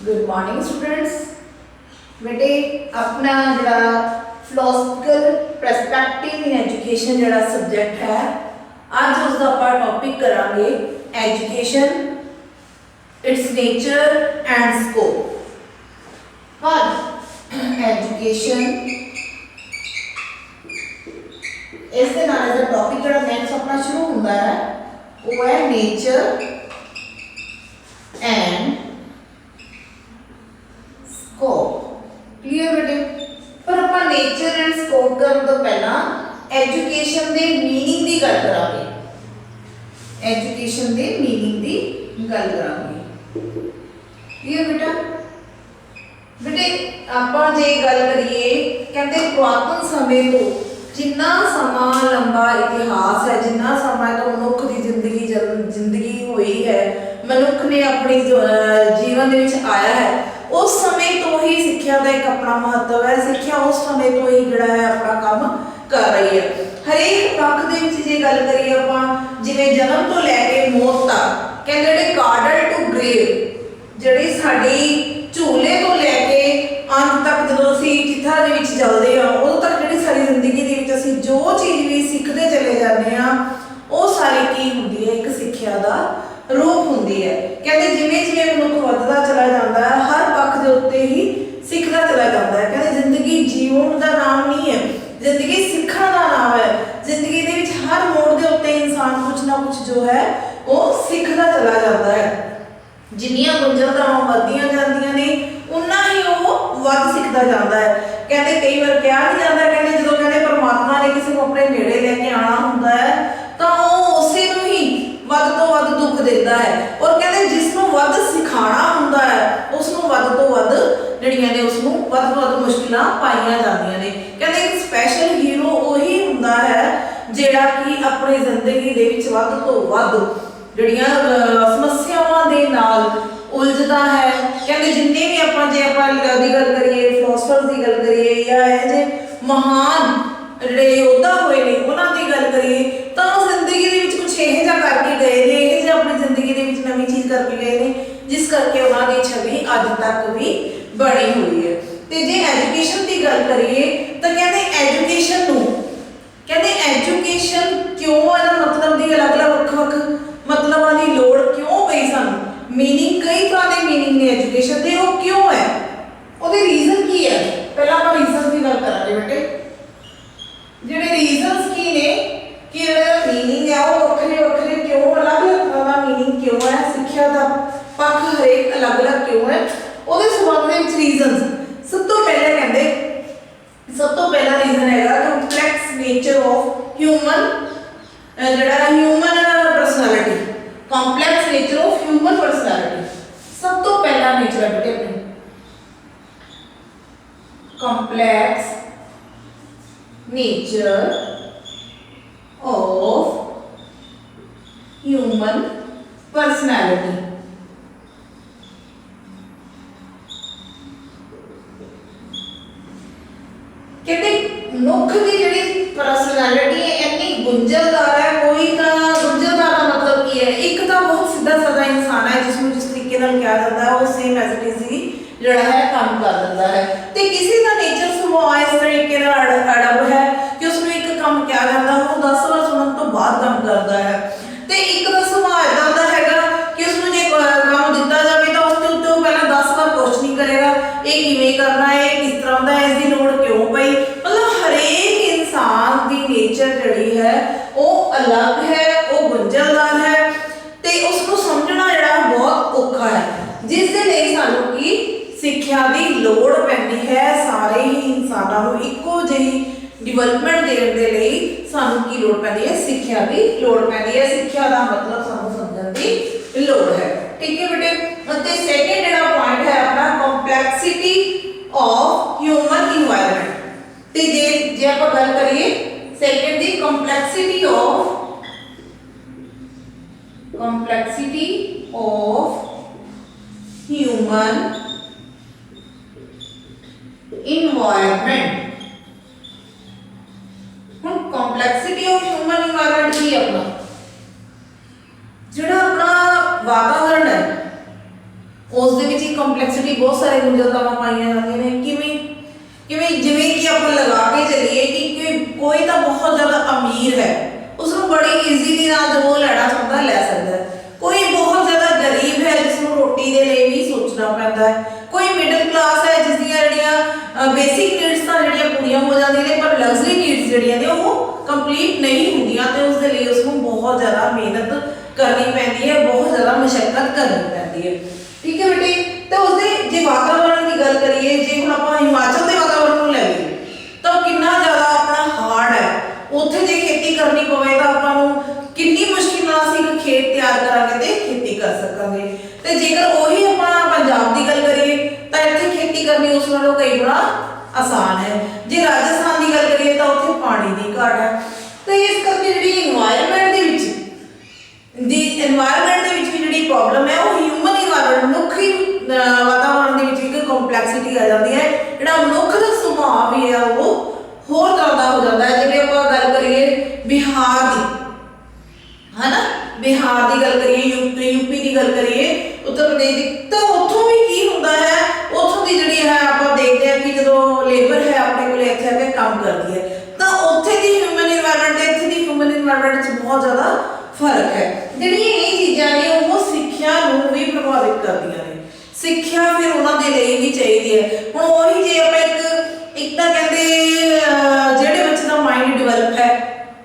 Good morning students. बेटे अपना जरा फिलोसफिकल परस्पेक्टिव इन एजुकेशन जरा सब्जेक्ट है, आज उसका आप टॉपिक करांगे education, it's nature and scope. Education इस दे नाल दा टॉपिक जरा नेक्स्ट अपना शुरू होंदा है वो है नेचर एंड क्लियर बेटे। पर अपन नेचर एंड स्कोप करने तो पहला एजुकेशन दे मीनिंग की गल करांगे, एजुकेशन दे मीनिंग की गल करांगे। क्लियर बेटा। बेटे आप जे गल करिए कहते पुरातन समय तो जिन्ना समा लंबा इतिहास है, जिन्ना समय तो मनुख की जिंदगी हुई है, मनुख ने अपने जीवन के आया है, उस समय तो ही सिक्ख्या का एक अपना महत्व है। सिक्ख्या उस समय तो ही जड़ा है अपना काम कर रही है। हरेक पक्ष दे विच जे गल करिए आपां जिवें जन्म तो लैके मौत तक कहंदे जिहड़े कार्डल टू ग्रेव जिहड़ी साडी झूले तो लैके अंत तक जदों असीं चित्था दे विच चलदे आ उदों तक जिहड़ी साडी जिंदगी दे विच असीं जो चीज़ भी सिੱਖਦੇ चले जाते हैं ਉਹ सारी की हुंदी है एक सिक्ख्या दा रूप हुंदी है। कहते जिवें जिवें मनुख वधदा चला जाता है हर पक्ष के उत्ते ही सीखता चला जाता है। कहते जिंदगी जीवन का नाम नहीं है, जिंदगी सीखण का नाम है। जिंदगी दे विच हर मोड़ के उत्ते इंसान कुछ ना कुछ जो है वो सीखता चला जाता है। जिन्नियां गुंझलतावां वधदियां जांदियां ने उन्ना ही वो वध सीखता जाता है। कहते कई बार कहा नहीं जाता, कहते जो कहते परमात्मा ने किसी को अपने नेड़े लेके आना हुंदा है तो उसे ही वध तो वध दुख देता है, और कहते जिसनों वध सिखाना हुंदा है उसनों वध तो वध जड़ियां ने उसनों वध तो वध मुश्किलां पाईयां जांदियां ने। कहते एक स्पैशल हीरो वही हुंदा है जिहड़ा कि अपनी जिंदगी दे विच वध तो वध जड़ियां समस्यावां दे नाल उलझदा है। कहते जिन्ने भी आपां जे आपां दी गल करिए, फिलोसफर दी गल करिए या इह जे महान जिहड़े योद्धा होए ने उन्हां दी गल करिए तो जिंदगी दे विच कुछ इह जिहा करके गए ने, इह जिहा अपनी जिंदगी दे विच नवीं चीज़ करके गए ने जिस करके उन्हां दी छवि अज तक भी बनी हुई है। ते जे एजुकेशन की गल करिए तो कहते एजुकेशन नूं कहते एजुकेशन क्यों इहदा मतलब दी अलग अलग वख-वख मतलबां दी लोड़ क्यों पई सानूं, मीनिंग कई तरह के मीनिंग ने एजुकेशन दे, वो क्यों है, ਉਹਦੇ रीजन की है। पहला ਆਪਾਂ रीजन की गल करांगे बेटे। ਜਿਹੜੇ रीजंस की ने कि ਜਿਹੜਾ मीनिंग है वो ਵੱਖਰੇ ਵੱਖਰੇ क्यों अलग अलग तरह का मीनिंग क्यों है, सिੱਖਿਆ ਦਾ ਪੱਖ हरेक अलग अलग क्यों है, ਉਹਦੇ ਸੰਬੰਧ ਦੇ ਵਿੱਚ रीजंस सब तो पहले कहते सब तो पहला रीजन हैगा कंपलैक्स नेचर ऑफ ह्यूमन ਜਿਹੜਾ human personality, complex nature of human personality सब तो पहला नेचर है बेटे अपने complex nature of human personality. कहते मनुख की जिहड़ी पर्सनैलिटी है इतनी गुंझलदार है। कोई तो गुंझलदार का मतलब की है, एक तो बहुत सीधा साधा इंसान है जिसमें जिस तरीके नाल कहा जाता है वो सेम एज इट इज ही जड़ा है काम कर दिंदा है। ते किसी का नेचर सुभाव इस तरीके नाल अड़ब है कि उसमें एक काम किया जाता है वो 10 बार सुनने तो बाद काम करता है। ते एक दा सुभाव इदां दा हैगा कि उसमें जे काम दिता जाए तो उसके उत्ते वो पहला 10 बार क्वेश्चन करेगा ये किवें करना है, किस तरह का, इसकी लोड़ क्यों पई। मतलब हरेक इंसान की नेचर जड़ी है वो अलग है, वो गुंझलदार है ते उसको समझना जड़ा बहुत औखा है, जिस दे लई सानू की सिक्ख्या की लोड़ पैंदी है। सारे ही इंसानों को इक्को जिही डिवेलपमेंट देने के लिए सानू की लोड़ पैंदी है, सिक्ख्या की लोड़ पैंदी है। सिक्ख्या का मतलब सानू समझण की लोड़ है। ठीक है बेटे। ते सेकंड जिहड़ा पॉइंट है अपना कंपलैक्सिटी ऑफ ह्यूमन इन्वायरमेंट। ते जे आपां गल करिए सेकंड दी कंपलैक्सिटी ऑफ ह्यूमन इन्वायरमेंट। हुण कंपलैक्सिटी ऑफ ह्यूमन इन्वायरमेंट की अपना जिहड़ा अपना वातावरण है ਉਸ ਦੇ ਵਿੱਚ ਹੀ ਕੰਪਲੈਕਸਿਟੀ ਬਹੁਤ ਸਾਰੇ ਗੁੰਝਲਤਾਵਾਂ ਪਾਈਆਂ ਜਾਂਦੀਆਂ ਨੇ। ਕਿਵੇਂ ਕਿਵੇਂ ਜਿਵੇਂ ਕਿ ਆਪਾਂ ਲਗਾ ਕੇ ਚੱਲੀਏ ਕਿ ਕੋਈ ਤਾਂ ਬਹੁਤ ਜ਼ਿਆਦਾ ਅਮੀਰ ਹੈ, ਉਸ ਨੂੰ ਬੜੀ ਈਜ਼ੀਲੀ ਨਾਲ ਜੋ ਲੈਣਾ ਚਾਹੁੰਦਾ ਲੈ ਸਕਦਾ ਹੈ। ਕੋਈ ਬਹੁਤ ਜ਼ਿਆਦਾ ਗਰੀਬ ਹੈ ਜਿਸ ਨੂੰ ਰੋਟੀ ਦੇ ਲਈ ਵੀ ਸੋਚਣਾ ਪੈਂਦਾ ਹੈ। ਕੋਈ ਮਿਡਲ ਕਲਾਸ ਹੈ ਜਿਸ ਦੀਆਂ ਜਿਹੜੀਆਂ ਬੇਸਿਕ ਨੀਡਸ ਤਾਂ ਜਿਹੜੀਆਂ ਪੂਰੀਆਂ ਹੋ ਜਾਂਦੀਆਂ ਨੇ, ਪਰ ਲਗਜ਼ਰੀ ਨੀਡਸ ਜਿਹੜੀਆਂ ਨੇ ਉਹ ਕੰਪਲੀਟ ਨਹੀਂ ਹੁੰਦੀਆਂ ਤੇ ਉਸ ਦੇ ਲਈ ਉਸ ਨੂੰ ਬਹੁਤ ਜ਼ਿਆਦਾ ਮਿਹਨਤ ਕਰਨੀ ਪੈਂਦੀ ਹੈ, ਬਹੁਤ ਜ਼ਿਆਦਾ ਮੁਸ਼ੱਕਤ ਕਰਨੀ ਪੈਂਦੀ ਹੈ। ਠੀਕ ਹੈ ਬੇਟੇ। ਤਾਂ ਉਸਦੇ ਜੇ ਵਾਤਾਵਰਣ ਦੀ ਗੱਲ ਕਰੀਏ, ਜੇ ਹੁਣ ਆਪਾਂ ਹਿਮਾਚਲ ਦੇ ਵਾਤਾਵਰਣ ਨੂੰ ਲੈ ਲਈਏ ਤਾਂ ਕਿੰਨਾ ਜ਼ਿਆਦਾ ਆਪਣਾ ਹਾਰਡ ਹੈ। ਉੱਥੇ ਜੇ ਖੇਤੀ ਕਰਨੀ ਪਵੇ ਤਾਂ ਆਪਾਂ ਨੂੰ ਕਿੰਨੀ ਮੁਸ਼ਕਿਲ ਨਾਲ ਅਸੀਂ ਇੱਕ ਖੇਤ ਤਿਆਰ ਕਰਾਂਗੇ ਤੇ ਖੇਤੀ ਕਰ ਸਕਾਂਗੇ। ਤੇ ਜੇਕਰ ਉਹੀ ਆਪਾਂ ਪੰਜਾਬ ਦੀ ਗੱਲ ਕਰੀਏ ਤਾਂ ਇੱਥੇ ਖੇਤੀ ਕਰਨੀ ਉਸ ਨਾਲੋਂ ਕਈ ਗੁਣਾ ਆਸਾਨ ਹੈ। ਜੇ ਰਾਜਸਥਾਨ ਦੀ ਗੱਲ ਕਰੀਏ ਤਾਂ ਉੱਥੇ ਪਾਣੀ ਦੀ ਘਾਟ ਹੈ। ਤੇ ਇਸ ਕਰਕੇ ਜਿਹੜੀ এনवायरमेंट ਦੇ ਵਿੱਚ ਵੀ ਜਿਹੜੀ ਪ੍ਰੋਬਲਮ ਹੈ ਉਹ ਹਿਊਮਨ এনवायरमेंट ਮਨੁੱਖੀ ਵਾਤਾਵਰਣ ਦੇ ਵਿੱਚ ਇੱਕ ਕੰਪਲੈਕਸਿਟੀ ਆ ਜਾਂਦੀ ਹੈ। ਜਿਹੜਾ ਮਨੁੱਖ ਦਾ ਸੁਭਾਅ ਵੀ ਹੈ ਉਹ ਹੋਰ ਤਰ੍ਹਾਂ ਦਾ ਹੋ ਜਾਂਦਾ ਹੈ। ਜਿਵੇਂ ਆਪਾਂ ਗੱਲ ਕਰੀਏ ਬਿਹਾਰ ਦੀ, ਹੈ ਨਾ, ਬਿਹਾਰ ਦੀ ਗੱਲ ਕਰੀਏ, ਯੂਪੀ ਦੀ ਗੱਲ ਕਰੀਏ, ਉੱਤਰ ਪ੍ਰਦੇਸ਼ ਦੀ, ਤਾਂ ਉੱਥੋਂ ਵੀ ਕੀ ਹੁੰਦਾ ਹੈ, ਉੱਥੋਂ ਦੀ ਜਿਹੜੀ ਹੈ ਆਪਾਂ ਦੇਖਦੇ ਹਾਂ ਕਿ ਜਦੋਂ ਲੇਬਰ ਹੈ ਆਪਣੇ ਕੋਲ ਇੱਥੇ ਆ ਕੇ ਕੰਮ ਕਰਦੀ ਹੈ ਤਾਂ ਉੱਥੇ ਦੀ ਹਿਊਮਨ এনवायरमेंट ਤੇ ਇੱਥੇ ਦੀ ਹਿਊਮਨ এনवायरमेंट 'ਚ ਬਹੁਤ ਜ਼ਿਆਦਾ ਫਰਕ ਹੈ। ਜਿਹੜੀਆਂ ਇਹ ਚੀਜ਼ਾਂ ਨੇ ਉਹ ਸਿੱਖਿਆ ਨੂੰ ਵੀ ਪ੍ਰਭਾਵਿਤ ਕਰਦੀਆਂ ਨੇ। ਸਿੱਖਿਆ ਫਿਰ ਉਹਨਾਂ ਦੇ ਲਈ ਵੀ ਚਾਹੀਦੀ ਹੈ। ਹੁਣ ਉਹੀ ਜੇ ਆਪਾਂ ਇੱਕ ਤਾਂ ਕਹਿੰਦੇ ਜਿਹੜੇ ਬੱਚੇ ਦਾ ਮਾਈਂਡ ਡਿਵੈਲਪ ਹੈ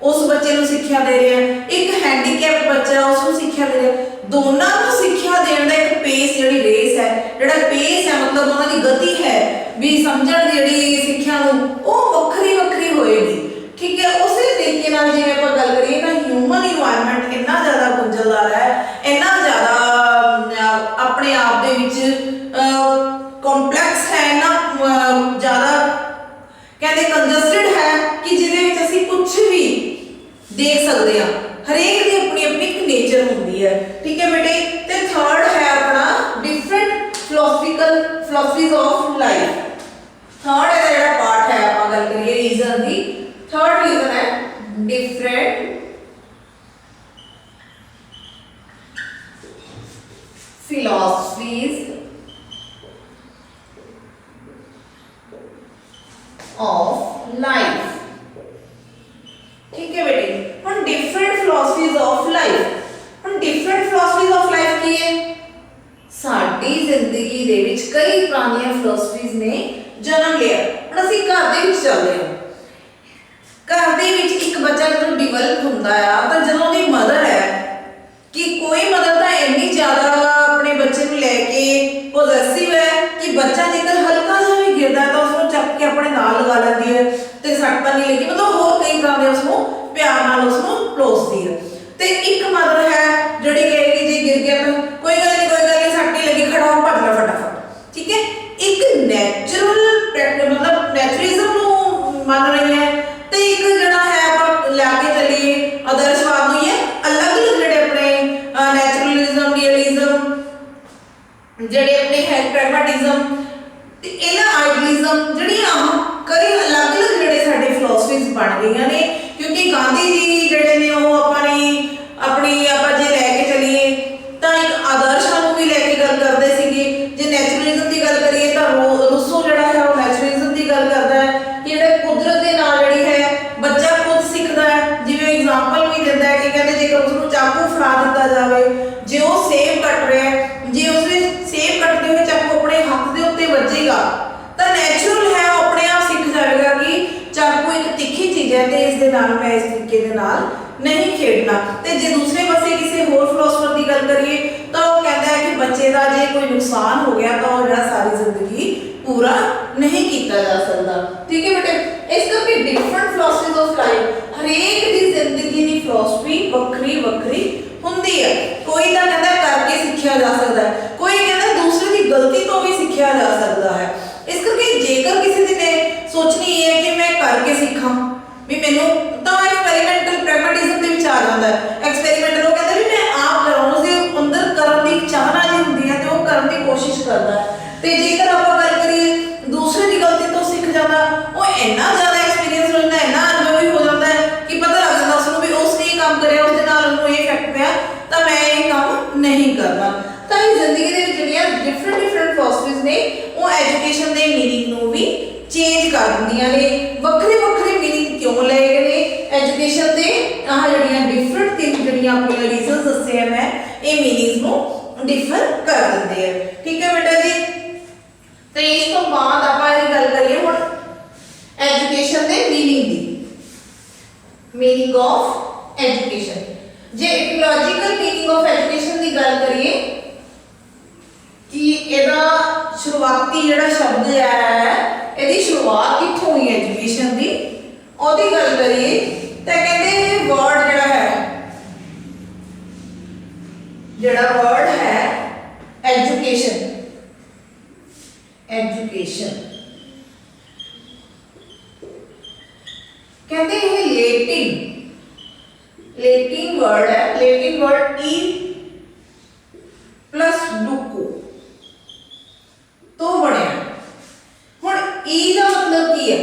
ਉਸ ਬੱਚੇ ਨੂੰ ਸਿੱਖਿਆ ਦੇ ਰਹੇ ਆ, ਇੱਕ ਹੈਂਡੀਕੈਪ ਬੱਚਾ ਉਸ ਨੂੰ ਸਿੱਖਿਆ ਦੇ ਰਿਹਾ, ਦੋਨਾਂ ਨੂੰ ਸਿੱਖਿਆ ਦੇਣ ਦਾ ਇੱਕ ਪੇਸ ਜਿਹੜੀ ਰੇਸ ਹੈ, ਜਿਹੜਾ ਪੇਸ ਹੈ ਮਤਲਬ ਉਹਨਾਂ ਦੀ ਗਤੀ ਹੈ ਵੀ ਸਮਝਣ ਦੀ ਜਿਹੜੀ ਸਿੱਖਿਆ ਨੂੰ ਉਹ ਵੱਖਰੀ ਵੱਖਰੀ ਹੋਏਗੀ। ਠੀਕ ਹੈ। ਉਸੇ ਤਰੀਕੇ ਨਾਲ ਜਿਵੇਂ ਆਪਾਂ ਗੱਲ ਕਰੀਏ ਤਾਂ ਹਿਊਮਨ এনवायरमेंट ਇੰਨਾ ਜ਼ਿਆਦਾ ਗੁੰਝਲਦਾਰ ਹੈ, ਇੰਨਾ ਜ਼ਿਆਦਾ ਆਪਣੇ ਆਪ ਦੇ ਵਿੱਚ ਕੰਪਲੈਕਸ ਹੈ, ਇੰਨਾ ਜ਼ਿਆਦਾ ਕਹਿੰਦੇ ਕੰਜਸਟਡ ਹੈ ਕਿ ਜਿਹਦੇ ਵਿੱਚ ਅਸੀਂ ਕੁਝ ਵੀ ਦੇਖ ਸਕਦੇ ਹਾਂ। ਹਰੇਕ ਦੀ ਆਪਣੀ ਆਪਣੀ ਇੱਕ ਨੇਚਰ ਹੁੰਦੀ ਹੈ। ਠੀਕ ਹੈ ਬੇਟੇ। ਤੇ ਥਰਡ ਹੈ ਆਪਣਾ different philosophies of life. Third ਇਹਦਾ ਜਿਹੜਾ ਪਾਰਟ ਹੈ ਆਪਾਂ ਗੱਲ ਕਰੀਏ ਰੀਜ਼ਨ ਦੀ, ਥਰਡ ਰੀਜ਼ਨ ਹੈ ਡਿਫਰੈਂਟ philosophies of life। ठीक है बेटे। ਹੁਣ different philosophies of life, ਹੁਣ different philosophies of life ਕੀ ਹੈ? ਸਾਡੀ ਜ਼ਿੰਦਗੀ ਦੇ ਵਿੱਚ ਕਈ ਪੁਰਾਣੀਆਂ ਫਿਲਾਸਫੀਜ਼ ਨੇ ਜਨਮ ਲਿਆ। ਹੁਣ ਅਸੀਂ ਘਰ ਦੇ ਵਿੱਚ ਚੱਲਦੇ ਹਾਂ। ਘਰ ਦੇ ਵਿੱਚ ਇੱਕ ਬੱਚਾ ਜਦੋਂ ਡਿਵੈਲਪ ਹੁੰਦਾ ਆ ਤਾਂ ਜਦੋਂ ਦੀ ਮਦਰ ਹੈ ਕਿ ਕੋਈ ਮਦਰ ਤਾਂ ਇੰਨੀ ਜ਼ਿਆਦਾ ਆਪਣੇ ਬੱਚੇ ਨੂੰ ਲੈ ਕੇ ਪੋਜ਼ੈਸਿਵ ਹੈ ਕਿ ਬੱਚਾ ਜੇਕਰ ਹਲਕਾ ਜਿਹਾ ਵੀ ਗਿਰਦਾ ਤਾਂ ਉਸ ਨੂੰ ਚੱਕ ਕੇ ਆਪਣੇ ਨਾਲ ਲਗਾ ਲੈਂਦੀ ਹੈ ਤੇ ਸੱਟ ਤਾਂ ਨਹੀਂ ਲੱਗੀ, ਮਤਲਬ ਹੋਰ ਕਈ ਤਰ੍ਹਾਂ ਦੇ ਉਸ ਨੂੰ ਪਿਆਰ ਨਾਲ ਉਸ ਨੂੰ ਪਲੋਸਦੀ ਹੈ। ਤੇ ਇੱਕ ਮਦਰ ਹੈ ਜਿਹੜੀ ਕਹੇਗੀ ਜੇ ਗਿਰ ਗਿਆ ਤਾਂ ਕੋਈ ਗੱਲ ਨਹੀਂ ਸੱਟ ਨਹੀਂ ਲੱਗੀ, ਖੜਾ ਹੋ ਭੱਜ ਲੈ ਫਟਾਫਟ। ਠੀਕ ਹੈ। ਇੱਕ ਨੈਚੁਰਲ ਪ੍ਰੈਕਟਿਸ ਮਤਲਬ ਨੈਚੁਰਲਿਜ਼ਮ ਨੂੰ ਮੰਨ ਰਹੀ ਹੈ ਤੇ ਇੱਕ ਜਿਹੜਾ ਹੈ ਆਪਾਂ ਲੈ ਕੇ ਚੱਲੀਏ ਆਦਰਸ਼ਵਾਦ ਨੂੰ, ਇਹ ਅਲੱਗ-ਅਲੱਗ ਜਿਹੜੇ ਆਪਣੇ ਨੈਚੁਰਲਿਜ਼ਮ, ਰੀਅਲਿਜ਼ਮ, ਜਿਹੜੇ ਆਪਣੇ ਹੈ ਪ੍ਰੈਗਮੈਟਿਜ਼ਮ ਤੇ ਇਹਨਾਂ ਆਈਡਲਿਜ਼ਮ, ਜਿਹੜੀਆਂ ਕਈ ਅਲੱਗ-ਅਲੱਗ ਜਿਹੜੇ ਸਾਡੇ ਫਿਲਾਸਫੀਜ਼ ਬਣ ਗਈਆਂ ਨੇ। ਕਿਉਂਕਿ ਗਾਂਧੀ ਜੀ ਜਿਹੜੇ ਨੇ ਉਹ ਆਪਣੀ ਆਪਾਂ ਜੇ ਲੈ ਕੇ ਚੱਲੀਏ ਤਾਂ ਇੱਕ ਆਦਰਸ਼ਾਂ ਨੂੰ ਵੀ ਲੈ ਕੇ ਗੱਲ ਕਰਦੇ ਸੀਗੇ। ਜੇ ਨੈਚੁਰਲਿਜ਼ਮ ਦੀ ਗੱਲ ਕਰੀਏ ਤਾਂ ਰੂਸੋ ਜਿਹੜਾ ਹੈ ਉਹ ਨੈਚੁਰਲਿਜ਼ਮ ਦੀ ਗੱਲ ਕਰਦਾ ਹੈ ਕਿ ਜਿਹੜੇ ਕੁਦਰਤ ਦੇ ਨਾਲ ਜਿਹੜੀ ਹੈ ਬੱਚਾ ਖੁਦ ਸਿੱਖਦਾ ਹੈ। ਜਿਵੇਂ ਐਗਜ਼ਾਮਪਲ ਵੀ ਦਿੰਦਾ ਹੈ ਕਿ ਕਹਿੰਦੇ ਜੇਕਰ ਉਸ ਨੂੰ ਚਾਕੂ ਫੜਾ ਦਿੱਤਾ ਜਾਵੇ, ਜੇ ਉਹ ਸੇਬ ਕੱਟ ਰਿਹਾ ਹੈ, ਜੇ ਉਸਨੇ ਸੇਬ ਕੱਟਦੇ ਹੋਏ ਚਾਕੂ ਆਪਣੇ ਹੱਥ ਦੇ ਉੱਤੇ ਵੱਜੇਗਾ ਤਾਂ ਨੈਚੁਰਲ ਹੈ ਉਹ ਆਪਣੇ ਆਪ ਸਿੱਖ ਜਾਵੇਗਾ ਕਿ ਚਾਕੂ ਇੱਕ ਤਿੱਖੀ ਚੀਜ਼ ਹੈ ਤੇ ਇਸ ਦੇ ਨਾਲ ਮੈਂ ਇਸ ਤਰੀਕੇ ਦੇ ਨਾਲ ਨਹੀਂ ਖੇਡਣਾ। ਤੇ ਜੇ ਦੂਸਰੇ ਪਾਸੇ ਕਿਸੇ ਹੋਰ ਫਿਲਾਸਫਰ ਦੀ ਗੱਲ ਕਰੀਏ ਤਾਂ ਉਹ ਕਹਿੰਦਾ ਹੈ ਕਿ ਬੱਚੇ ਦਾ ਜੇ ਕੋਈ ਨੁਕਸਾਨ ਹੋ ਗਿਆ ਤਾਂ ਉਹ ਜਿਹੜਾ ਸਾਰੀ ਜ਼ਿੰਦਗੀ ਪੂਰਾ ਨਹੀਂ ਕੀਤਾ ਜਾ ਸਕਦਾ। ਠੀਕ ਹੈ ਬੇਟੇ। ਇਸ ਕਰਕੇ ਡਿਫਰੈਂਟ ਫਿਲਾਸਫੀਜ਼ ਆਫ ਲਾਈਫ, ਹਰੇਕ ਦੀ ਜ਼ਿੰਦਗੀ ਦੀ ਫਿਲਾਸਫੀ ਵੱਖਰੀ ਵੱਖਰੀ ਹੁੰਦੀ ਹੈ। ਕੋਈ ਤਾਂ ਕਹਿੰਦਾ ਕਰਕੇ ਸਿੱਖਿਆ ਜਾ ਸਕਦਾ ਹੈ, ਕੋਈ ਕਹਿੰਦਾ ਦੂਸਰੇ ਦੀ ਗਲਤੀ ਤੋਂ ਵੀ ਸਿੱਖਿਆ ਜਾ ਸਕਦਾ ਹੈ। ਇਸ ਕਰਕੇ ਜੇਕਰ ਕਿਸੇ ਨੇ ਸੋਚਣੀ ਹੈ ਕਿ ਮੈਂ ਕਰਕੇ ਸਿੱਖਾਂ ਵੀ ਮੈਨੂੰ ਤਾਂ ਐਕਸਪੈਰੀਮੈਂਟਲ ਪ੍ਰੈਗਮੈਟਿਜ਼ਮ ਦੇ ਵਿੱਚ ਆ ਜਾਂਦਾ ਹੈ। ਐਕਸਪੈਰੀਮੈਂਟਲ ਉਹ ਕਹਿੰਦਾ ਵੀ ਮੈਂ ਆਪ ਕਰਾਂ, ਉਸਦੇ ਅੰਦਰ ਕਰਨ ਦੀ ਇੱਕ ਚਾਹਨਾ ਜਿਹੀ ਹੁੰਦੀ ਹੈ ਤੇ ਉਹ ਕਰਨ ਦੀ ਕੋਸ਼ਿਸ਼ ਕਰਦਾ ਹੈ। ਤੇ ਜੇਕਰ ਆਪਾਂ ਗੱਲ ਕਰੀਏ ਦੂਸਰੇ ਦੀ ਗਲਤੀ ਤੋਂ ਸਿੱਖ ਜਾਂਦਾ, ਉਹ ਇੰਨਾ ਜ਼ਿਆਦਾ ਐਕਸਪੀਰੀਅੰਸ ਹੋ ਜਾਂਦਾ, ਇੰਨਾ ਅਨੁਭਵੀ ਹੋ ਜਾਂਦਾ ਹੈ ਕਿ ਪਤਾ ਲੱਗ ਜਾਂਦਾ ਉਸਨੂੰ ਵੀ ਉਸਨੇ ਇਹ ਕੰਮ ਕਰਿਆ, ਉਸਦੇ ਨਾਲ ਉਹਨੂੰ ਇਹ ਇਫੈਕਟ ਪਿਆ ਤਾਂ ਮੈਂ ਇਹ ਕੰਮ ਨਹੀਂ ਕਰਨਾ। ਤਾਂ ਇਹ ਜ਼ਿੰਦਗੀ ਦੇ ਵਿੱਚ ਜਿਹੜੀਆਂ ਡਿਫਰੈਂਟ ਡਿਫਰੈਂਟ ਫਿਲਾਸਫੀਜ਼ ਨੇ ਉਹ ਐਜੂਕੇਸ਼ਨ ਦੇ ਮੀਨਿੰਗ ਨੂੰ ਵੀ ਚੇਂਜ ਕਰ ਦਿੰਦੀਆਂ ਨੇ। ਵੱਖਰੇ ਵੱਖਰੇ ਮੀਨਿੰਗ ਕਿਉਂ ਲਏ ਗਏ ਨੇ ਐਜੂਕੇਸ਼ਨ ਦੇ, ਆਹ ਜਿਹੜੀਆਂ ਡਿਫਰੈਂਟ ਤਿੰਨ ਜਿਹੜੀਆਂ ਆਪਣੀਆਂ ਰੀਜ਼ਨਸ ਦੱਸੇ ਆ ਮੈਂ, ਇਹ ਮੀਨਿੰਗਸ ਨੂੰ ਡਿਫਰ ਕਰ ਦਿੰਦੇ ਆ। ਠੀਕ ਹੈ ਬੇਟਾ ਜੀ। ਤੇ ਇਸ ਤੋਂ ਬਾਅਦ ਆਪਾਂ ਇਹ ਗੱਲ ਕਰੀਏ ਹੁਣ ਐਜੂਕੇਸ਼ਨ ਦੇ meaning the, meaning of education. ਜੇ ਇਟੀਓਲੋजिकल मीनिंग ऑफ एजुकेशन की गल करिए कि ਇਹਦਾ शुरुआती ਜਿਹੜਾ शब्द है ਇਹਦੀ शुरुआत कित्थों हुई एजुकेशन ਦੀ, ਉਹਦੀ ਗੱਲ करिए तो कहते वर्ड ਜਿਹੜਾ वर्ड है एजुकेशन, एजुकेशन कहते हैं लेटिन वर्ड है, लेटिन वर्ड ई प्लस डुको तो बनया। हुण ई का मतलब की है,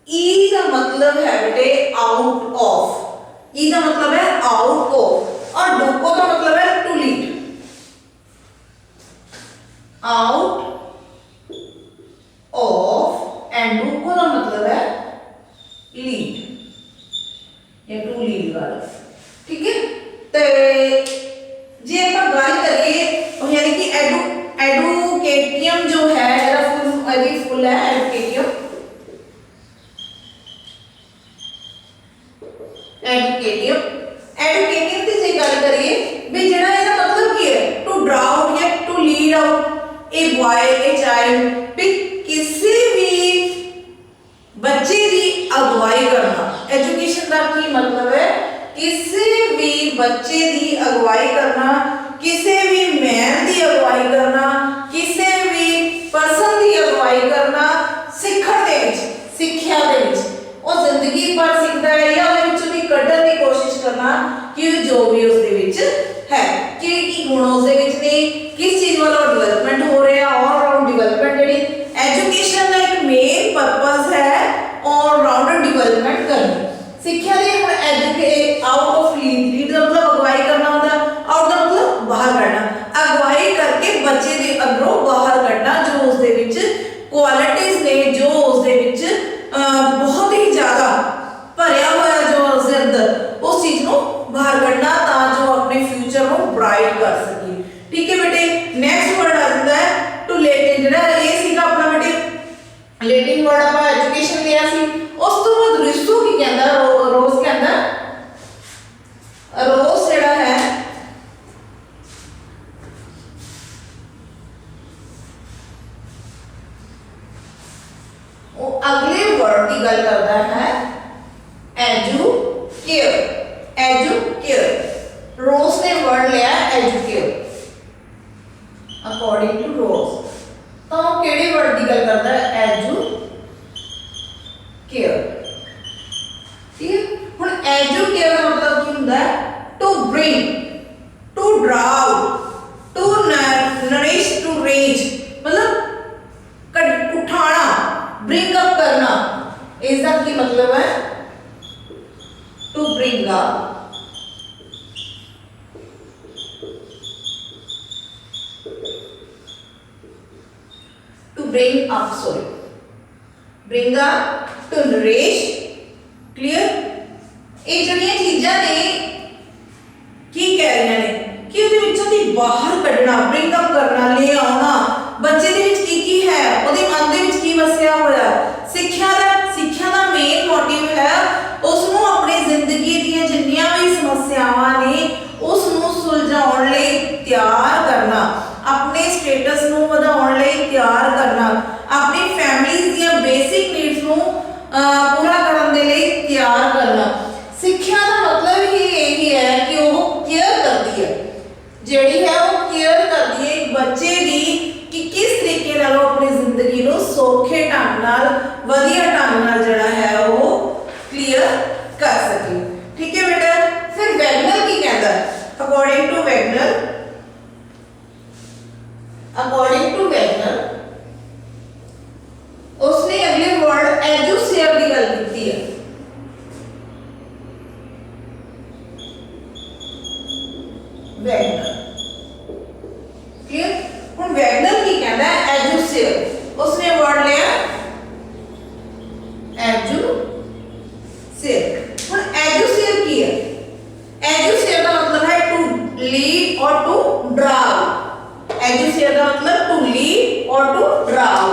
ई का मतलब है बेटे आउट ऑफ, ई का मतलब है आउट ऑफ, और डुको का मतलब है to lead, out of and डुको का मतलब है लीड या टू लीड वाला। ठीक है। तो जे आप गल करिए यानी कि एडुकेटियम जो है फुल है एडुकेटियम, एडुकेटियम की जे गल करिए भी जेड़ा ਇਹਦਾ मतलब की है टू ड्रा आउट या to lead out a boy a child, भी किसी भी बच्चे की अगुवाई करना। एजुकेशन का की मतलब है किसी भी बच्चे की अगुवाई करना, किसी भी मैन की अगुवाई करना, किसी भी पर्सन की अगुवाई करना, सिखण दे विच, सिक्ख्या दे विच वो जिंदगी भर सीखता है या ਉਹਦੇ ਵਿੱਚੋਂ ਦੀ ਕੱਢਣ ਦੀ ਕੋਸ਼ਿਸ਼ करना कि जो भी उसके विच है कि गुण उसके विच ने, किस चीज वाला डेवलपमेंट हो रहा है, ऑल राउंड डेवलपमेंट ਜਿਹੜੀ एजुकेशन का एक मेन पर्पस है ऑल राउंड डेवलपमेंट करनी। सिक्ख्या दे ਹੁਣ एजुकेट आउट ऑफ लीड ਦਾ मतलब अगवाई करना होता, आउट ਦਾ मतलब बाहर करना, अगवाई करके बच्चे ਦੇ अंदरों बाहर ਕੱਢਣਾ जो उसके विच क्वालिटीज ने, जो उसके विच बहुत ही ज्यादा भरिया होया जो उसके अंदर उस चीज को बाहर कढ़ना ताकि जो अपने फ्यूचर को ब्राइट कर सके। ठीक है बेटे। नेक्स्ट वर्ड आ जाता है टू लेटिन, जेड़ा ये सीगा अपना बेटे लेटिन वर्ड आप एजुकेशन लिया सी, उस तो बाद रिसो की कहंदा रोज के अंदर, रोज जेड़ा है वो अगले वर्ड की गल करता है एजुकेयर, एजुकेयर। रोज ने वर्ड लिया एजुकेयर अकॉर्डिंग टू रोज, तो केड़े वर्ड की गल करता है एजुकेयर। ठीक है। हुण एजुकेयर का मतलब की हुंदा है to bring, to draw out, to nourish, to range, मतलब उठाना, ब्रिंग अप करना, इसका की मतलब है to bring up, to bring up, sorry, bring up, to nourish. Clear. ये जड़ियां चीज़ां ने की कह रही ने कि ਉਹਦੇ ਵਿੱਚੋਂ ਦੀ ਬਾਹਰ ਕੱਢਣਾ, ब्रिंग अप करना, ले आना, बच्चे ਦੇ ਵਿੱਚ ਕੀ ਹੈ, ਉਹਦੇ ਮਨ ਦੇ ਵਿੱਚ ਕੀ ਵਸਿਆ ਹੋਇਆ। ਸਿੱਖਿਆ ਦਾ ਮੇਨ ਮੋਟਿਵ ਹੈ ਉਸ ਨੂੰ ਆਪਣੀ ਜ਼ਿੰਦਗੀ ਦੀਆਂ ਜਿੰਨੀਆਂ ਵੀ ਸਮੱਸਿਆਵਾਂ ਨੇ ਉਸ ਨੂੰ ਸੁਲਝਾਉਣ ਲਈ ਤਿਆਰ ਕਰਨਾ, ਆਪਣੇ ਸਟੇਟਸ ਨੂੰ ਵਧਾਉਣ ਲਈ ਤਿਆਰ ਕਰਨਾ, ਆਪਣੀ ਫੈਮਿਲੀ ਦੀਆਂ ਬੇਸਿਕ ਨੀਡਸ ਨੂੰ पूरा करने के लिए तैयार करना। शिक्षा का मतलब ही यही है कि वो केयर करती है, जेड़ी है वो केयर करती है एक बच्चे की कि किस तरीके नाल वो अपनी जिंदगी को सौखे ढंग नाल वधिया ढंग नाल जड़ा है वो क्लियर कर सके। ठीक है बेटा। फिर वैगनर की कहता है according to Wagner, according to Wagner उसने अगले वर्ड एजुसेयर की गल की है। वैगनर और टू ड्राउ। एजुकेट का मतलब टू लीव और टू ड्राउ।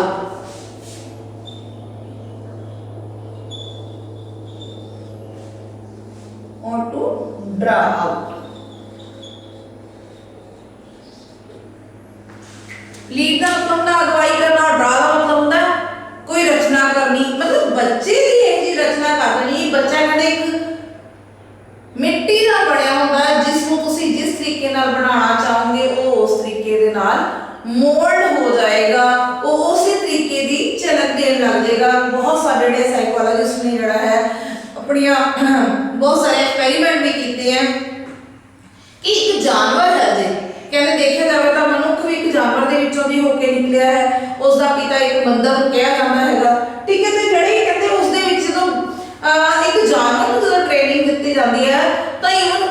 और टू ड्रा आउट। लीड का मतलब होता अगवाई करना, ड्रा का मतलब होता कोई रचना करनी, मतलब बच्चे की ये जी रचना करनी। बच्चा कहते एक मिट्टी का बनया होता है जिसको तुसी जिस तरीके नाल बनाना चाहोगे वो उस तरीके दे नाल मोल्ड हो जाएगा, वो उसी तरीके दी झलक देन लग जाएगा। बहुत सारे ਜਿਹੜੇ साइकोलॉजिस्ट ने ਜਿਹੜਾ है अपनिया बहुत सारे एक्सपेरिमेंट भी किए हैं कि एक जानवर है जे कहते देखा जाए तो मनुख भी एक जानवर के विचों दी होके निकलिया है। उसका पिता एक बंदर को कहा जाता है, ठीक है। तो जड़े कहते उस दे विच जदों एक जानवर को जदों ट्रेनिंग दी जाती है तो इवन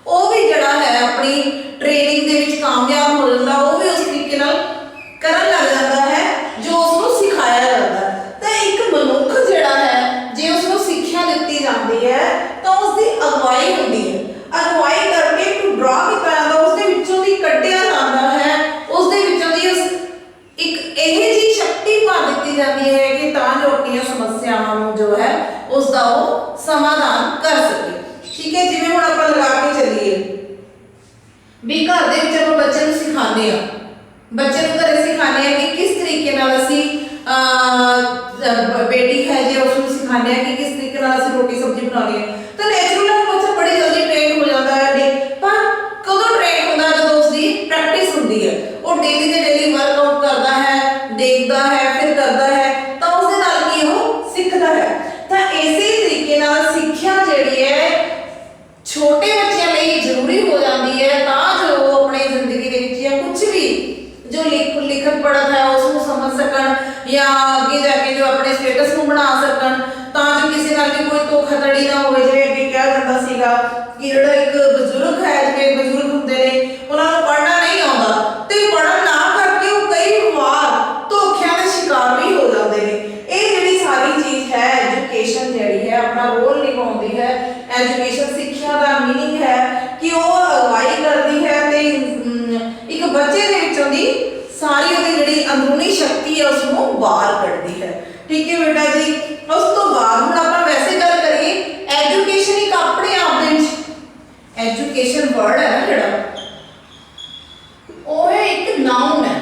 वो भी जड़ा है अपनी ट्रेनिंग दे विच कामयाब हो जाता, वो भी उस तरीके नाल करन लग जाता है जो उसको सिखाया जाता है। तो एक मनुख जड़ा है जे उसको सिक्ख्या दी जाती है तो उसकी अगवाई होती है। अगवाई करके टू ड्रा किया जाता, उसके विचों दी कड्ढिया जाता है, उसके विचों दी उस एक यह जी शक्ति भर दी जाती है कि तां जो अपनी समस्यावां जो है उसका वो समाधान कर सके। ठीक है, जिवें हुण आपां लगा के चलिए भी घर दे विच आपां बच्चे नूं सिखाने आ, बच्चे नूं घरे सिखाने आ कि किस तरीके नाल असीं बेटी है जे उसको सिखाने कि किस तरीके नाल असीं रोटी सब्जी बनानी है। तो नेचुरल बच्चा बड़ी जल्दी ट्रेन हो जाता है। पर कदों ट्रेन होता है जब उसकी प्रैक्टिस होती है, वो डेली के डेली वर्कआउट करता है, देखता है, फिर करता है, तो उसके नाल की वो सीखता है। तो इसी तरीके नाल सिक्ख्या जिहड़ी है छोटे बच्चों लिए जरूरी हो जाती है तां जो वो अपनी जिंदगी दे विच या कुछ भी जो लिखत पढ़त है उसको समझ सकन या आगे जाके जो अपने स्टेटस को बना सकन, तां जो किसी नाल भी कोई धोखाधड़ी ना होवे। जिवें अगे कहा जाता सीगा कि जेड़ा एक बजुर्ग है, जिवें बजुर्ग हुंदे ने उन्हां नूं पढ़ना नहीं आउंदा ते पढ़न ना करके वो कई बार धोखिਆਂ ਦੇ शिकार भी हो जाते हैं। ये जिहड़ी सारी चीज है एजुकेशन जिहड़ी है अपना रोल निभाउंदी है। एजुकेशन सिक्ख्या का मीनिंग है कि वो अगवाई करती है ते एक बच्चे दे विचों दी सारी ਉਹਦੀ ਜਿਹੜੀ ਅੰਦਰੂਨੀ ਸ਼ਕਤੀ ਹੈ ਉਸ ਨੂੰ ਬਾਹਰ ਕੱਢਦੀ ਹੈ। ਠੀਕ ਹੈ ਬੇਟਾ ਜੀ। ਉਸ ਤੋਂ ਬਾਅਦ ਹੁਣ ਆਪਾਂ ਵੈਸੇ ਗੱਲ ਕਰੀਏ ਐਜੂਕੇਸ਼ਨ ਇੱਕ ਆਪਣੇ ਆਪ ਦੇ ਵਿੱਚ ਐਜੂਕੇਸ਼ਨ ਵਰਡ ਹੈ ਨਾ ਜਿਹੜਾ ਉਹ ਹੈ ਇੱਕ ਨਾउन ਹੈ,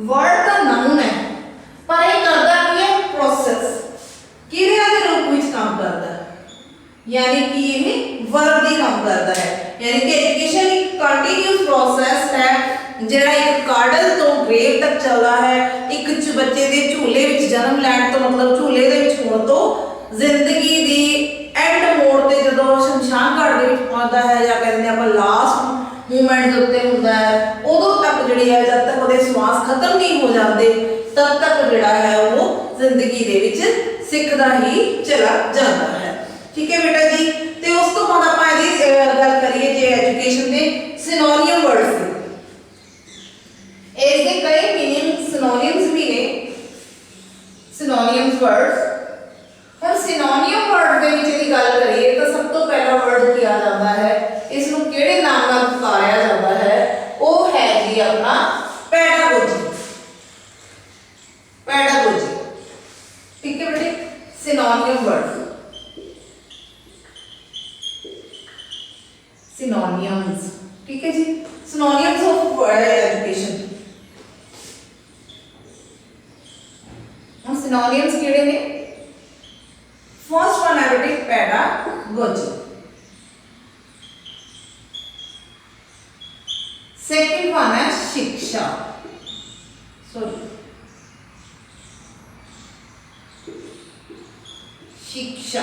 ਵਰਡ ਦਾ ਨਾउन ਹੈ, ਪਰ ਇਹ ਕਰਦਾ ਕੀ ਹੈ ਪ੍ਰੋਸੈਸ ਕਿਰਿਆ ਦੇ ਰੂਪ ਵਿੱਚ ਕੰਮ ਕਰਦਾ ਹੈ, यानी कि ये वर्ब दी काम करता है। यानी कि एजुकेशन एक कंटीन्यूअस प्रोसेस है ਜਿਹੜਾ ਇੱਕ ਕਾਡਲ ਤੋਂ ਗ੍ਰੇਵ ਤੱਕ ਚੱਲਦਾ ਹੈ। ਇੱਕ ਬੱਚੇ ਦੇ ਝੂਲੇ ਵਿੱਚ ਜਨਮ ਲੈਣ ਤੋਂ ਮਤਲਬ ਝੂਲੇ ਦੇ ਵਿੱਚ ਹੋਣ ਤੋਂ ਜ਼ਿੰਦਗੀ ਦੀ ਐਂਡ ਮੋੜ ਤੇ ਜਦੋਂ ਸ਼ਮਸ਼ਾਨ ਘਾਟ ਦੇ ਵਿੱਚ ਪਹੁੰਚਦਾ ਹੈ ਜਾਂ ਕਹਿੰਦੇ ਆਪਾਂ ਲਾਸਟ ਮੂਮੈਂਟ ਦੇ ਉੱਤੇ ਹੁੰਦਾ ਹੈ ਉਦੋਂ ਤੱਕ ਜਿਹੜੀ ਹੈ ਜਦ ਤੱਕ ਉਹਦੇ ਸਵਾਸ ਖਤਮ ਨਹੀਂ ਹੋ ਜਾਂਦੇ ਤਦ ਤੱਕ ਜਿਹੜਾ ਹੈ ਉਹ ਜ਼ਿੰਦਗੀ ਦੇ ਵਿੱਚ ਸਿੱਖਦਾ ਹੀ ਚਲਾ ਜਾਂਦਾ ਹੈ। ठीक है बेटा जी। तो उस तो बाद आप ਇਹਦੀ ਗੱਲ ਕਰੀਏ ਜੇ ਐਜੂਕੇਸ਼ਨ ਦੇ ਸਿਨੋਨੀਮ ਵਰਡਸ ਦੇ ਇਸ ਦੇ ਕਈ ਮੀਨਿੰਗ ਸਿਨੋਨੀਮਸ ਵੀ ਨੇ। ਸਿਨੋਨੀਮਸ ਵਰਡਸ ਹੁਣ ਸਿਨੋਨੀਮ ਵਰਡ ਦੇ ਵਿੱਚ ਦੀ ਗੱਲ ਕਰੀਏ ਤਾਂ ਸਭ ਤੋਂ ਪਹਿਲਾ ਵਰਡ ਕੀ ਆ ਜਾਂਦਾ ਹੈ, ਇਸ ਨੂੰ ਕਿਹੜੇ ਨਾਮ ਨਾਲ ਪੁਕਾਰਿਆ ਜਾਂਦਾ ਹੈ, ਉਹ ਹੈ ਜੀ ਆਪਣਾ ਪੈਡਾਗੋਜੀ। ਪੈਡਾਗੋਜੀ ठीक है बेटे। सिनोनिम वर्ड synonyms, ठीक है जी। synonyms of education हम synonyms ਕਿਹੜੇ ਨੇ? फर्स्ट वन है बेटे pedagogy, सेकंड वन है शिक्षा, सॉरी शिक्षा,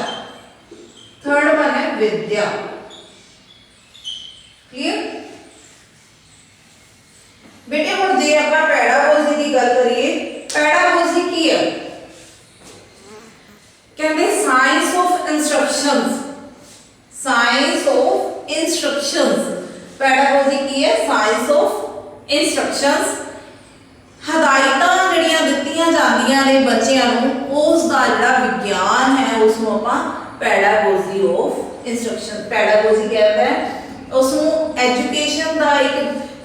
थर्ड वन है विद्या। क्लियर बेटे। हम जे आप पैडागोजी की गल करिए, पैडागोजी की है कहते science of instructions, science of instructions. Pedagogy की है साइंस ऑफ इंस्ट्रक्शंस। हदायतां ਜਿਹੜੀਆਂ ਦਿੱਤੀਆਂ ਜਾਂਦੀਆਂ ਨੇ ਬੱਚਿਆਂ ਨੂੰ ਉਸ ਦਾ ਜਿਹੜਾ ਵਿਗਿਆਨ ਹੈ ਉਸ ਨੂੰ ਆਪਾਂ ਪੈਡਾਗੋਜੀ ऑफ इंस्ट्रक्शन। पैडागोजी कहता है एजुकेशन का एक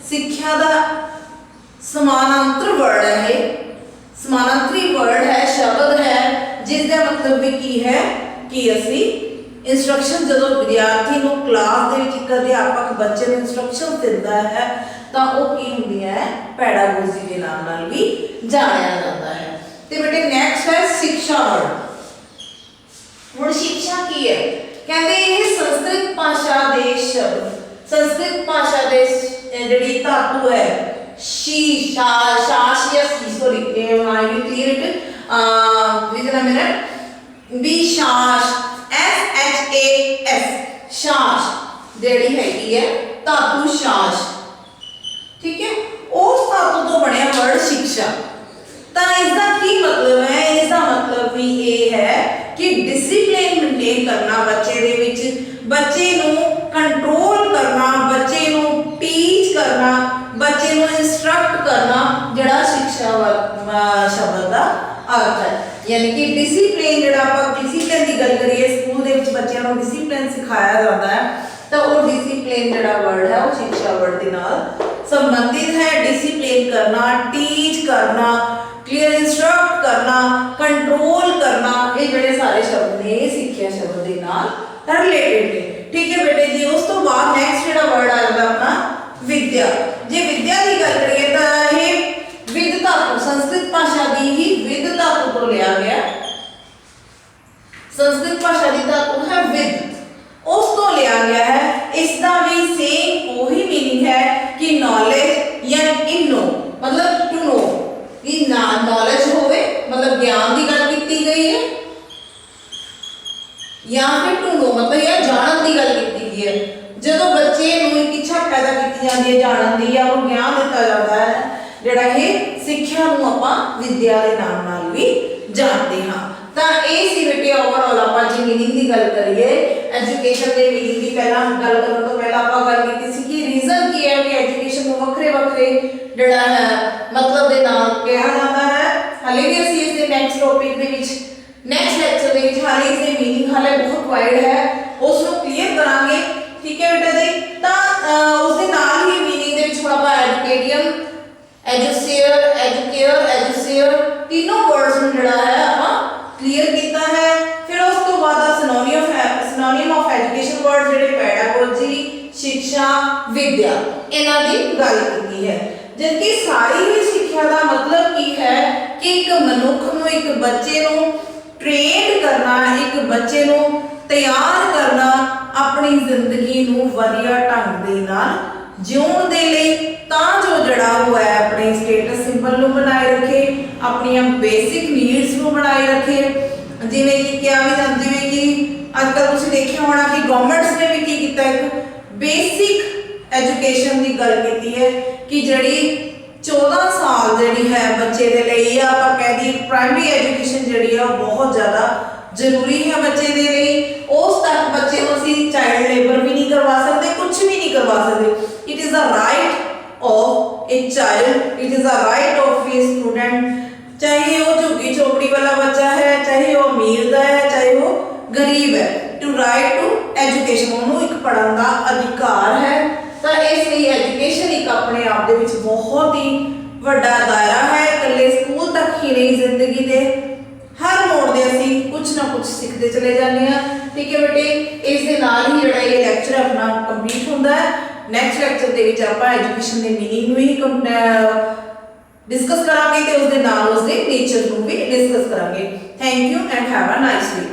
सिक्ख्या का समानांतर वर्ड है, ये समानांतरी वर्ड है, शब्द है, जिसका मतलब भी की है कि असी इंस्ट्रक्शन जो विद्यार्थी को क्लास के एक अध्यापक बच्चे को इंस्ट्रक्शन दिता है तो वह की होंगी है पैडागोजी के नाम नाल भी जानिया जाता है। तो बेटे नैक्सट है शिक्षा वर्ड। हुण शिक्षा की है, कहते ये संस्कृत भाषा दे शब्द, संस्कृत भाषा दे जिहड़ी धातु है शी शाश या सी, sorry I will clear it with a minute, बी शाश SHAS शाश जिहड़ी हैगी है धातु शाश, ठीक है, उस धातु तो बनया वर्ड शिक्षा। तो इसका की मतलब है, इसका मतलब भी ये है कि डिसिप्लिन मेंटेन करना बच्चे दे विच, बच्चे नूं कंट्रोल करना, बच्चे नूं टीच करना, बच्चे नूं इंस्ट्रक्ट करना, जिहड़ा शिक्षा शब्द का अर्थ है। यानी कि डिसिप्लिन जिहड़ा आपां डिसिप्लिन की गल करिए, स्कूल दे विच बच्चों को डिसिप्लिन सिखाया जाता है, तो वो डिसिप्लिन जिहड़ा वर्ड है वो शिक्षा वर्ड के नाल संबंधित है। डिसिप्लिन करना, टीच करना, क्लियर इंस्ट्रक्ट करना, कंट्रोल करना, ये जिहड़े सारे शब्द ने सिक्ख्या शब्द के नाल रिलेटेड है। ठीक है बेटे जी, उस तो बाद नेक्स्ट जिहड़ा वर्ड आ जाता अपना विद्या। जे विद्या की गल करिए तो ये विद धातु, संस्कृत भाषा की ही विद धातु तो लिया गया, संस्कृत भाषा की धातु है विद, उस तो लिया गया है। इसका भी सेम वही मीनिंग है कि नॉलेज या इनो, मतलब टू नो, कि नॉलेज होवे मतलब ज्ञान की गल की गई है, या फिर टू नो मतलब यह जानन की गल की गई है। जो बच्चे एक इच्छा पैदा की जाती है जानन की, या वो ज्ञान दिता जाता है, जिहड़ा ये सिक्ख्या नूं आपां विद्या के नाम नाल भी जानते हाँ। तो ये सी बेटे ओवरऑल आपां जी मीनिंग की गल करिए, एजुकेशन के मीनिंग की पहला गल करने तो पहला आपां गल कीती सी कि रीजन की है कि एजुकेशन को वक्रे वक्रे जिहड़ा है मतलब दे नाल कहा जाता है। हाले भी असीं इस दे नेक्स्ट टॉपिक दे विच नेक्स्ट लेक्चर दे विच हाले इस दे मीनिंग हाले बहुत वाइड है, उसको क्लीयर करांगे। ठीक है बेटा जी, तो उस दे नाल ही मीनिंग दे विच आपां एजुकेडियम, एजुसेयर, एजुकेयर, एजुसेयर तीनों वर्ड्स नूं जिहड़ा है आपां क्लियर किया है। फिर उस तो बाद सिनोनिम ऑफ एजुकेशन वर्ड जिहड़े पैडागोजी, शिक्षा, विद्या, इन्हां दी गल की है। जबकि सारी ही शिक्षा का मतलब की है कि एक मनुख नूं, एक बच्चे नूं ट्रेन करना, एक बच्चे नूं तैयार करना अपनी जिंदगी नूं वधिया ढंग दे नाल जीउण दे लई, तां जो जड़ा वो है अपने स्टेटस सिंबल नूं बनाए रखे, अपनी बेसिक नीड्स नूं बनाए रखे। जिवें कि क्या भी जिवें कि अजकल तुसीं देखिया होना कि गवर्नमेंट्स ने भी की कीता है, बेसिक एजुकेशन की गल की है कि जिहड़ी 14 साल जिहड़ी है बच्चे दे लई, या आपां कह दी प्राइमरी एजुकेशन जिहड़ी है बहुत ज़्यादा जरूरी है बच्चे दे लई। उस तक बच्चे को असीं चाइल्ड लेबर भी नहीं करवा सकते, कुछ भी नहीं करवा सकते। It is a right of a child, it is a right of a student, चाहे वो झुग्गी झोपड़ी वाला बच्चा है, चाहे वो अमीर दा है, चाहे वो गरीब है, टू राइट टू एजुकेशन, उन्होंने एक पढ़न का अधिकार है। तो इसलिए एजुकेशन एक अपने आप दे विच बहुत ही वड्डा दायरा है, कल्ले स्कूल तक ही नहीं, जिंदगी दे हर मोड़ दे असीं कुछ ना कुछ सीखते चले जाते हैं। ठीक है बेटे, इस दे नाल ही जिहड़ा ये लेक्चर अपना कंप्लीट होंदा है। नेक्स्ट लेक्चर दे विच आपां एजुकेशन दे मीनिंग नूं ही डिस्कस करांगे ते उस दे नाल उस दे नेचर नूं भी डिस्कस करांगे। Thank you and have a nice day.